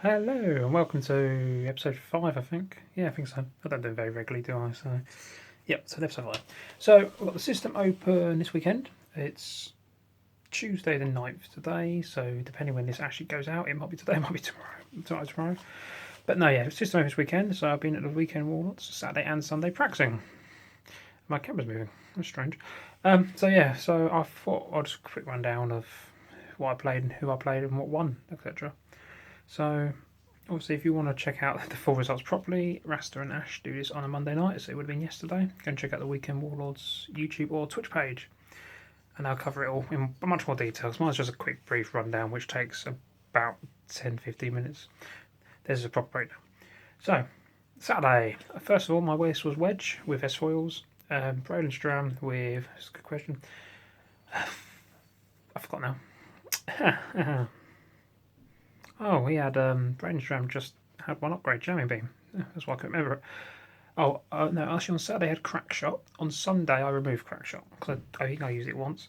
Hello and welcome to episode 5, I think. Yeah, I think so. I don't do it very regularly, do I? So, yep, so episode 5. So, we've got the system open this weekend. It's Tuesday the 9th today, so depending when this actually goes out, it might be today, it might be tomorrow. But no, yeah, system open this weekend, so I've been at the Weekend Warlords Saturday and Sunday practicing. My camera's moving. That's strange. So I thought I'd just quick rundown of what I played and who I played and what won, etc. So, obviously, if you want to check out the full results properly, Rasta and Ash do this on a Monday night, so it would have been yesterday. Go and check out the Weekend Warlords YouTube or Twitch page, and I'll cover it all in much more detail. Mine's just a quick, brief rundown, which takes about 10-15 minutes. There's a proper breakdown. So, Saturday. First of all, my list was Wedge with S foils, Braden Stram with. That's a good question. I forgot now. Oh, we had Brainstorm just had one upgrade, Jamming Beam. That's why I couldn't remember it. Oh, no, actually on Saturday I had Crack Shot. On Sunday I removed Crack Shot because I think I used it once.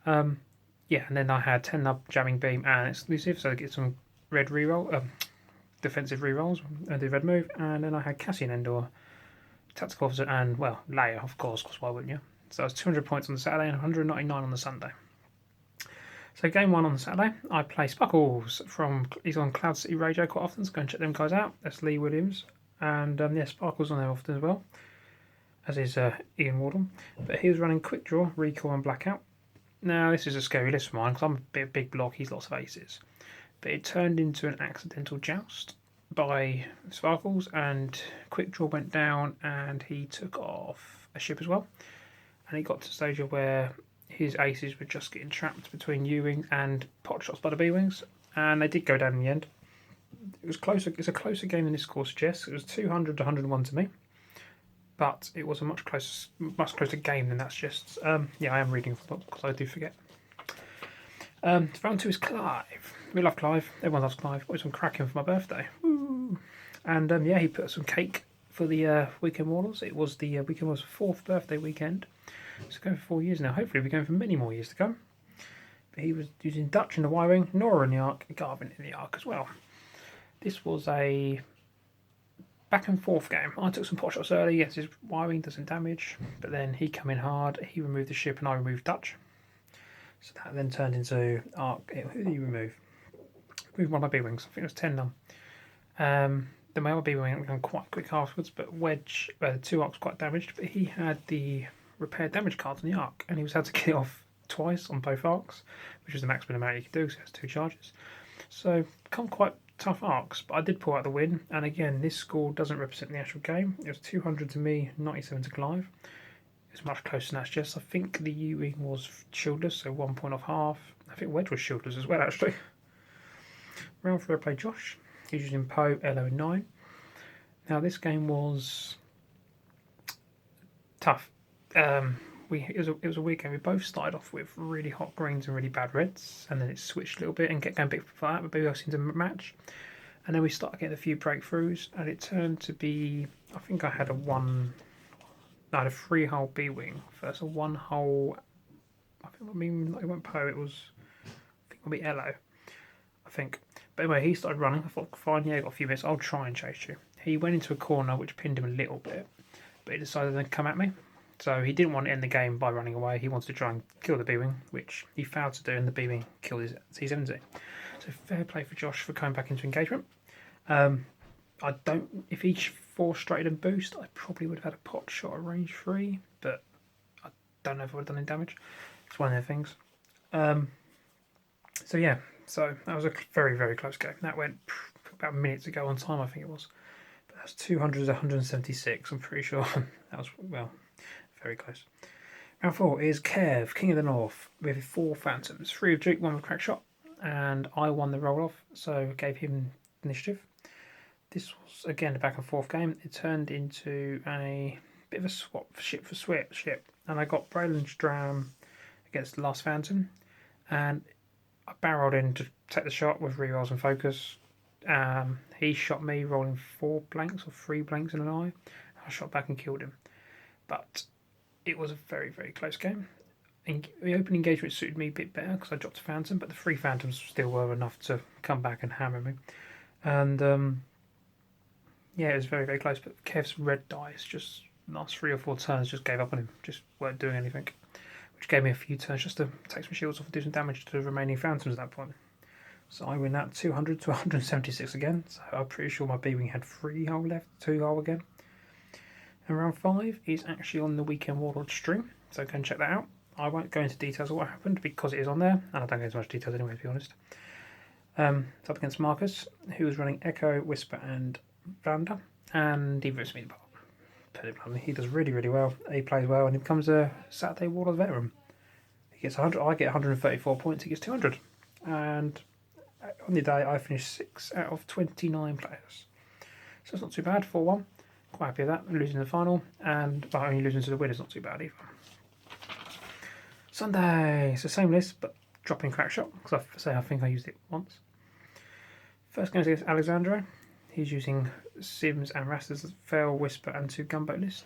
Yeah, and then I had 10 nub Jamming Beam and Exclusive, so I get some red reroll, defensive rerolls, and the red move. And then I had Cassian Endor, Tactical Officer, and, well, Leia, of course, because why wouldn't you? So it was 200 points on the Saturday and 199 on the Sunday. So game one on Saturday, I play Sparkles he's on Cloud City Radio quite often, so go and check them guys out. That's Lee Williams, and Sparkles on there often as well, as is Ian Wardle. But he was running Quick Draw, Recall, and Blackout. Now this is a scary list for mine because I'm a big block. He's lots of aces, but it turned into an accidental joust by Sparkles, and Quick Draw went down, and he took off a ship as well, and he got to a stage where his aces were just getting trapped between U-wings and pot shots by the B-wings, and they did go down in the end. It was closer. It's a closer game than this score suggests. It was 200 to 101 to me, but it was a much closer game than that suggests. Yeah, I am reading from the book because I do forget. Round 2 is Clive. We love Clive. Everyone loves Clive. Got some cracking for my birthday. Woo! And he put some cake for the Weekend Warlords. It was the Weekend Warlords' 4th birthday weekend. It's going for 4 years now. Hopefully, we're going for many more years to come. But he was using Dutch in the Y-wing, Nora in the Ark, and Garvin in the Ark as well. This was a back and forth game. I took some pot shots early. Yes, his Y-wing doesn't damage, but then he came in hard. He removed the ship, and I removed Dutch. So that then turned into Ark. Who did he remove? Removed one of my B-wings. I think it was 10 none. Then my other B-wing went quite quick afterwards, but Wedge, the 2 Arks quite damaged, but he had the repair damage cards on the Ark, and he was had to kill off twice on both Arks, which is the maximum amount you could do, so it has 2 charges. So, become quite tough Arks, but I did pull out the win, and again, this score doesn't represent the actual game. It was 200 to me, 97 to Clive. It's much closer than that suggests. I think the U-wing was shieldless, so 1 point off half. I think Wedge was shieldless as well, actually. Round 3 I played Josh. He's using Poe, Elo, and 9. Now, this game was tough. It was a weekend. We both started off with really hot greens and really bad reds, and then it switched a little bit and kept going a bit for that, but we both seemed to match. And then we started getting a few breakthroughs, and it turned to be. I think I had a 3-hole B wing first, a 1-hole. It went Poe. It was. I think it'll be Elo. I think. But anyway, he started running. I thought, fine, yeah, I got a few minutes. I'll try and chase you. He went into a corner which pinned him a little bit, but he decided to come at me. So he didn't want to end the game by running away. He wanted to try and kill the B-wing, which he failed to do, and the B-wing killed his C-70. So fair play for Josh for coming back into engagement. If he forced straight and boost, I probably would have had a pot shot at range 3, but I don't know if I would have done any damage. It's one of their things. So that was a very, very close game. That went about minutes ago on time, I think it was. But that's 200 to 176, I'm pretty sure. That was, well, very close. Round 4 is Kev, King of the North, with 4 Phantoms. 3 with Duke, 1 with Crackshot, and I won the roll-off, so gave him initiative. This was, again, a back and forth game. It turned into a bit of a swap ship for ship, and I got Braylon's Dram against the last Phantom, and I barreled in to take the shot with rerolls and focus. He shot me rolling 4 blanks or 3 blanks in an eye. I shot back and killed him. But it was a very, very close game. The open engagement suited me a bit better because I dropped a Phantom, but the 3 Phantoms still were enough to come back and hammer me. And yeah, it was very, very close. But Kev's red dice just last 3 or 4 turns just gave up on him, just weren't doing anything, which gave me a few turns just to take some shields off and do some damage to the remaining phantoms at that point. So I win that 200 to 176 again. So I'm pretty sure my B-wing had 3 hull left, 2 hull again. And round 5 is actually on the Weekend Warlords stream, so go and check that out. I won't go into details of what happened because it is on there, and I don't go into much details anyway, to be honest. It's up against Marcus, who was running Echo, Whisper, and Vander, and he rips me apart. Put it bluntly, he does really, really well. He plays well, and he becomes a Saturday Warlord veteran. He gets 100. I get 134 points. He gets 200, and on the day I finished 6 out of 29 players. So it's not too bad, 4-1. Quite happy with that. I'm losing the final, and only losing to the win is not too bad either. Sunday, it's the same list, but dropping crack shot, because I think I used it once. First game is against Alexandro. He's using Sims and Rasta's Fail, Whisper, and 2 gunboat lists.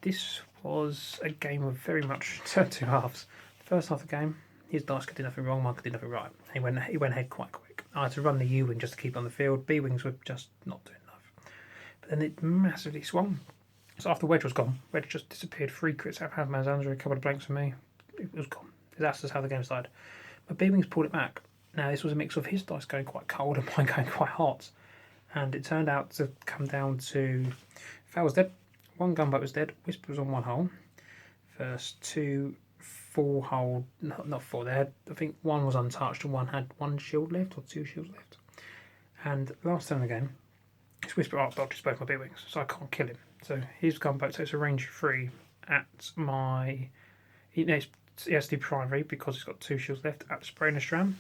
This was a game of very much 2 halves. First half of the game, his dice could do nothing wrong, mine could do nothing right. He went ahead quite quick. I had to run the U-wing just to keep on the field. B-wings were just not doing enough. But then it massively swung. So after Wedge was gone, Wedge just disappeared. 3 crits out of Alexandro, a couple of blanks for me. It was gone. That's just how the game started. But B-wings pulled it back. Now this was a mix of his dice going quite cold and mine going quite hot. And it turned out to come down to Fowl was dead, 1 gunboat was dead, Whisper was on 1 hull. First 2 4 hull, not 4, they had, I think 1 was untouched and 1 had 1 shield left or 2 shields left. And last turn of the game, his Whisper arc dodges both my B-wings, so I can't kill him. So his gunboat takes a range 3 at my, he has to do primary because he's got 2 shields left at Spray and Stram.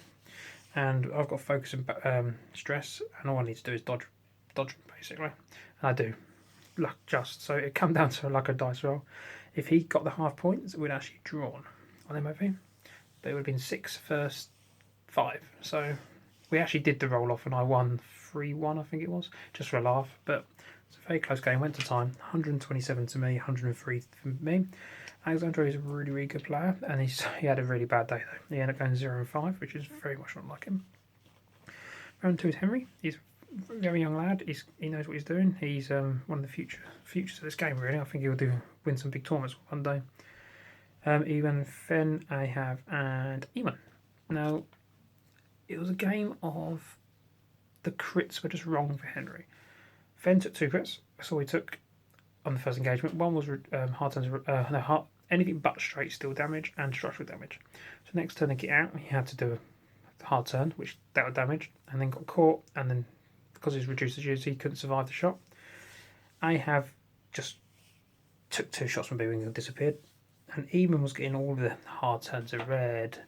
And I've got focus and stress, and all I need to do is dodge basically. And I do, luck just. So it come down to like a dice roll. If he got the half points, we'd actually drawn on MOV, but it would have been 6 first 5. So we actually did the roll off, and I won 3-1, I think it was, just for a laugh. But it's a very close game. Went to time, 127 to me, 103 for me. Alexandro is a really, really good player, and he had a really bad day though. He ended up going 0-5, which is very much not like him. Round 2 is Henry. He's a very young lad. He knows what he's doing. He's one of the futures of this game, really. I think he'll win some big tournaments one day. Ewan, Fen, Ahab, and Ewan. Now, it was a game of the crits were just wrong for Henry. Fen took 2 crits. That's all he took on the first engagement. 1 was hard turns, anything but straight steel damage and structural damage. So next turn to get out, he had to do a hard turn, which dealt damage, and then got caught, and then because he's reduced agility, he couldn't survive the shot. I have just took 2 shots from B-wing and disappeared, and Eamon was getting all the hard turns of red,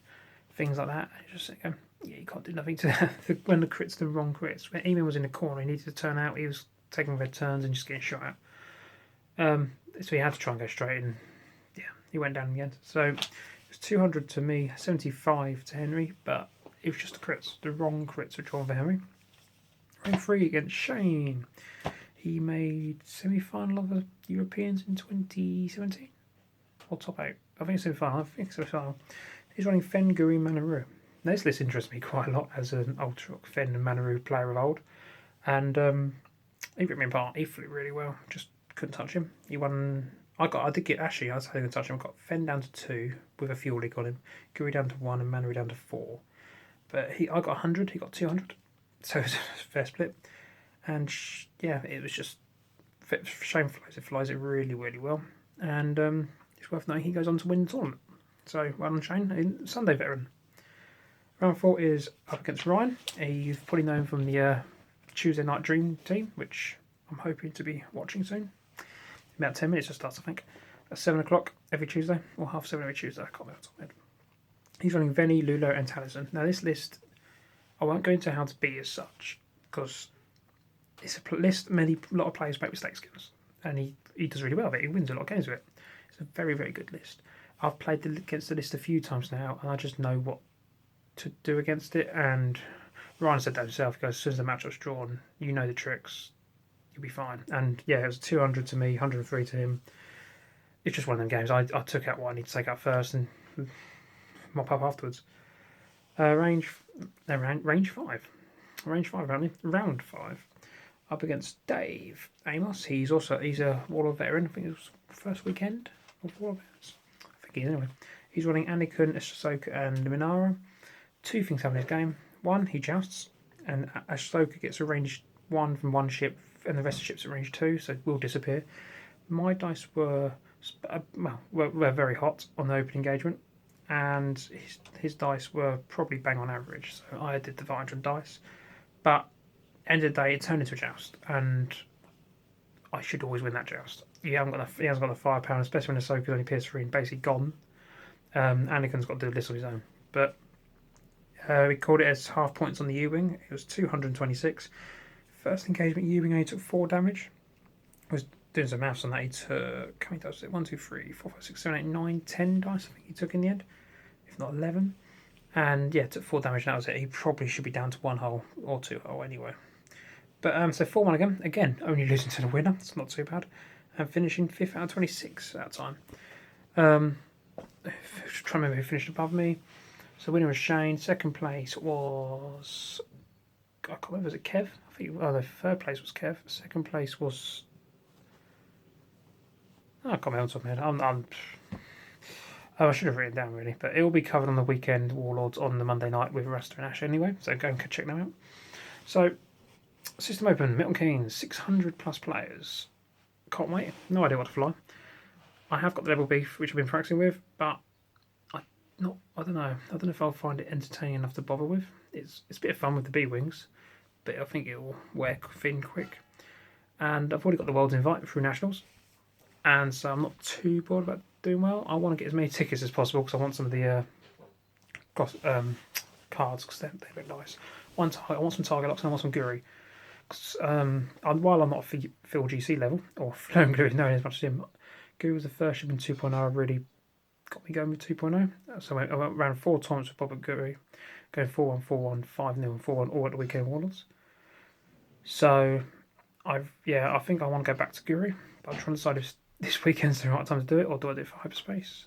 things like that. And just yeah, you can't do nothing to when the crits the wrong crits. When Eamon was in the corner, he needed to turn out. He was taking red turns and just getting shot at. So he had to try and go straight, and yeah, he went down in the end. So it was 200 to me, 75 to Henry, but it was just the crits. The wrong crits were drawn for Henry. Round 3 against Shane. He made semi-final of the Europeans in 2017, or top 8. I think semi-final. He's running Fen, Guri, Manaru. Now this list interests me quite a lot as an Ultra Fen and Manaru player of old, and he ripped me apart. He flew really well. Just couldn't touch him. He won. I did get Ashley. I was hoping to touch him. I got Fen down to 2 with a fuel leak on him. Guri down to 1 and Manaru down to 4. But I got 100. He got 200. So it was a fair split. And yeah, it was just Shane flies it really, really well. And it's worth noting he goes on to win the tournament. So well done, Shane, Sunday veteran. Round 4 is up against Ryan. He's probably known from the Tuesday Night Dream team, which I'm hoping to be watching soon. About 10 minutes to start, I think. At 7 o'clock every Tuesday, or 7:30 every Tuesday. I can't remember off the top of my head. He's running Venny, Lulo, and Taliesin. Now this list, I won't go into how to beat as such, because it's a list a lot of players make mistakes against, and he does really well with it. He wins a lot of games with it. It's a very, very good list. I've played against the list a few times now, and I just know what to do against it. And Ryan said that himself. He goes, as soon as the match was drawn, you know the tricks, you'll be fine. And yeah, it was 200 to me, 103 to him. It's just one of them games. I took out what I need to take out first and mop up afterwards. Range 5. range 5 apparently, round 5. Up against Dave Amos. He's a Warlord veteran. I think it was first weekend of Warlord veterans. I think he is anyway. He's running Anakin, Ahsoka, and Minara. Two things happen in his game. One, he jousts, and Ahsoka gets a range 1 from one ship, and the rest of the ships at range 2, so will disappear. My dice were very hot on the open engagement, and his dice were probably bang on average. So I did the advantage on dice, but end of the day, it turned into a joust, and I should always win that joust. He hasn't got the firepower, especially when Ahsoka's only PS3 and basically gone. Anakin's got to do this on his own, but we called it as half points on the U-wing. It was 226. First engagement, U-wing only took 4 damage. I was doing some maths on that. He took, how many dice was it? 1, 2, 3, 4, 5, 6, 7, 8, 9, 10 dice. I think he took in the end, if not 11. And yeah, took 4 damage. And that was it. He probably should be down to 1 hull or 2 hull anyway. But so 4-1 again, only losing to the winner. It's not too bad. And finishing 5th out of 26 at that time. Trying to remember who finished above me. So the winner was Shane. Second place was, I can't remember, was it Kev? I think the third place was Kev. Second place was, I can't remember off the top of my head. I should have written it down really, but it will be covered on the Weekend Warlords on the Monday night with Rasta and Ash anyway. So go and check them out. So System Open, Milton Keynes, 600 plus players. Can't wait. No idea what to fly. I have got the level beef, which I've been practicing with, but I don't know. I don't know if I'll find it entertaining enough to bother with. It's a bit of fun with the B wings, but I think it will wear thin quick. And I've already got the world's invite through nationals, and so I'm not too bored about doing well. I want to get as many tickets as possible because I want some of the cards because they look nice. I want some target locks and I want some Guri. While I'm not a Phil GC level, or Flowing Glue is known as much as him, Guru was the first ship in 2.0 really got me going with 2.0. So I went around 4 times with Bob and Guru, going 4-1, 4-1, 5-0 and 4-1 all at the Weekend Warlords. So I think I want to go back to Guru, but I'm trying to decide if this weekend's the right time to do it, or do I do it for hyperspace?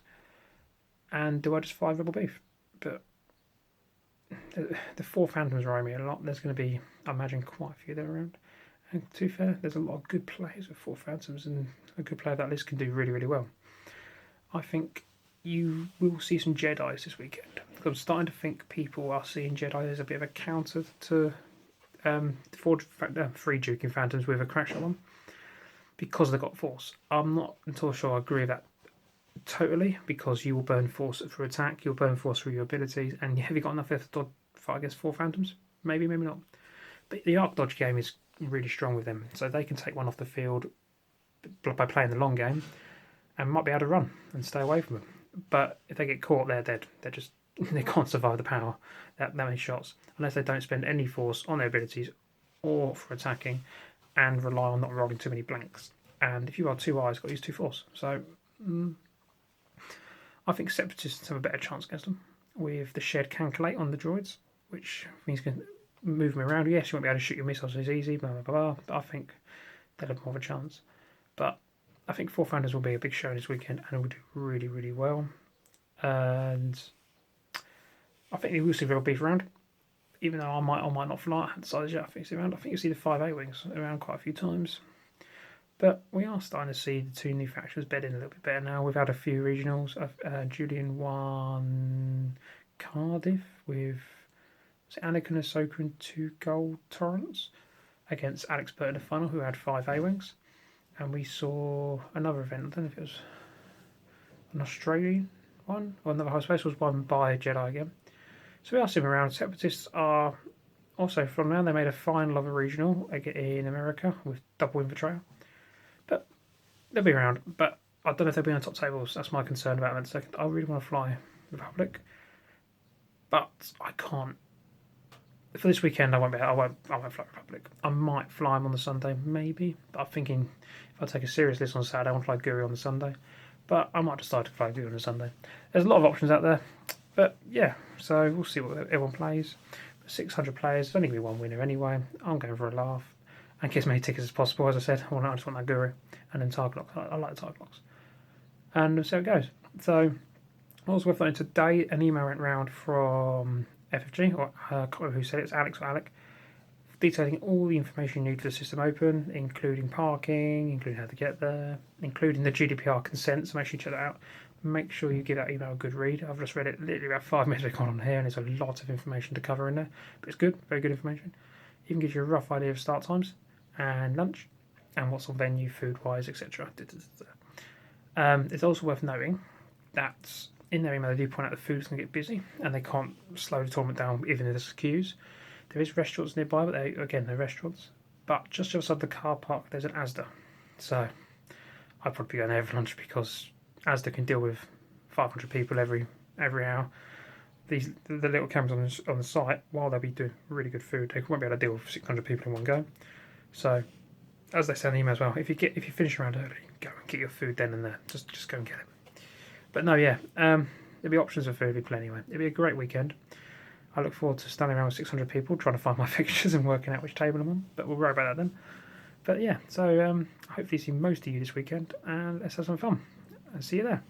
And do I just fly Rebel Beef? But the 4 Phantoms worry me a lot. There's going to be, I imagine, quite a few there around. And to be fair, there's a lot of good players with 4 Phantoms, and a good player of that list can do really, really well. I think you will see some Jedis this weekend. I'm starting to think people are seeing Jedi as a bit of a counter to 3 Duking Phantoms with a crackshot one, because they've got Force. I'm not until sure I agree with that totally, because you will burn Force through attack, you'll burn Force through your abilities, and have you got enough left to fight against 4 Phantoms? Maybe, maybe not. But the Arc Dodge game is really strong with them, so they can take one off the field by playing the long game and might be able to run and stay away from them. But if they get caught, they're dead. They can't survive the power that many shots unless they don't spend any Force on their abilities or for attacking and rely on not rolling too many blanks. And if you are 2 eyes, you've got to use 2 Force. So I think Separatists have a better chance against them with the shared Cancellate on the droids, which means you can move them around. Yes, you won't be able to shoot your missiles as easy, blah, blah, blah, but I think they'll have more of a chance. But I think 4 Founders will be a big show this weekend and will do really, really well. And I think you will see Rebel Beef around, even though I might not fly. I haven't decided yet. I think it's around. I think you'll see the 5 A-Wings around quite a few times. But we are starting to see the 2 new factions bed in a little bit better now. We've had a few regionals. Julian won Cardiff with Anakin, Ahsoka and 2 gold torrents against Alex Burt in the final, who had 5 A-Wings. And we saw another event, I don't know if it was an Australian one, or another hyperspace was won by Jedi again. So we are seeing around. Separatists are also from now. They made a final of a regional in America with double infiltrator. But they'll be around. But I don't know if they'll be on top tables. That's my concern about them in a second. I really want to fly Republic, but I can't. For this weekend, I won't fly Republic. I might fly them on the Sunday, maybe. But I'm thinking if I take a serious list on Saturday, I want to fly Guri on the Sunday. But I might decide to fly Guri on the Sunday. There's a lot of options out there. But yeah, so we'll see what everyone plays. 600 players, there's only going to be one winner anyway. I'm going for a laugh and get as many tickets as possible. As I said, I just want that Guru and then target locks. I like the target locks. And so it goes. So what was worth noting today, an email went round from FFG, or I can't remember who said it, it's Alex or Alec, detailing all the information you need for the system open, including parking, including how to get there, including the GDPR consent, so make sure you check that out. Make sure you give that email a good read. I've just read it literally about 5 minutes ago on here, and there's a lot of information to cover in there, but it's good, very good information. Even gives you a rough idea of start times and lunch, and what's on venue, food-wise, etc. It's also worth noting that in their email they do point out the food's going to get busy, and they can't slow the tournament down even if there's queues. There is restaurants nearby, but they're restaurants. But just outside the car park, there's an Asda. So I'd probably be going there for lunch because Asda can deal with 500 people every hour. The little cameras on the site, while they'll be doing really good food, they won't be able to deal with 600 people in one go. So, as they say in the email as well, if you finish around early, go and get your food then and there. Just go and get it. But no, yeah, there'll be options for food, there'll be plenty anyway. It'll be a great weekend. I look forward to standing around with 600 people trying to find my fixtures and working out which table I'm on, but we'll worry about that then. But yeah, so hopefully see most of you this weekend, and let's have some fun. And see you there.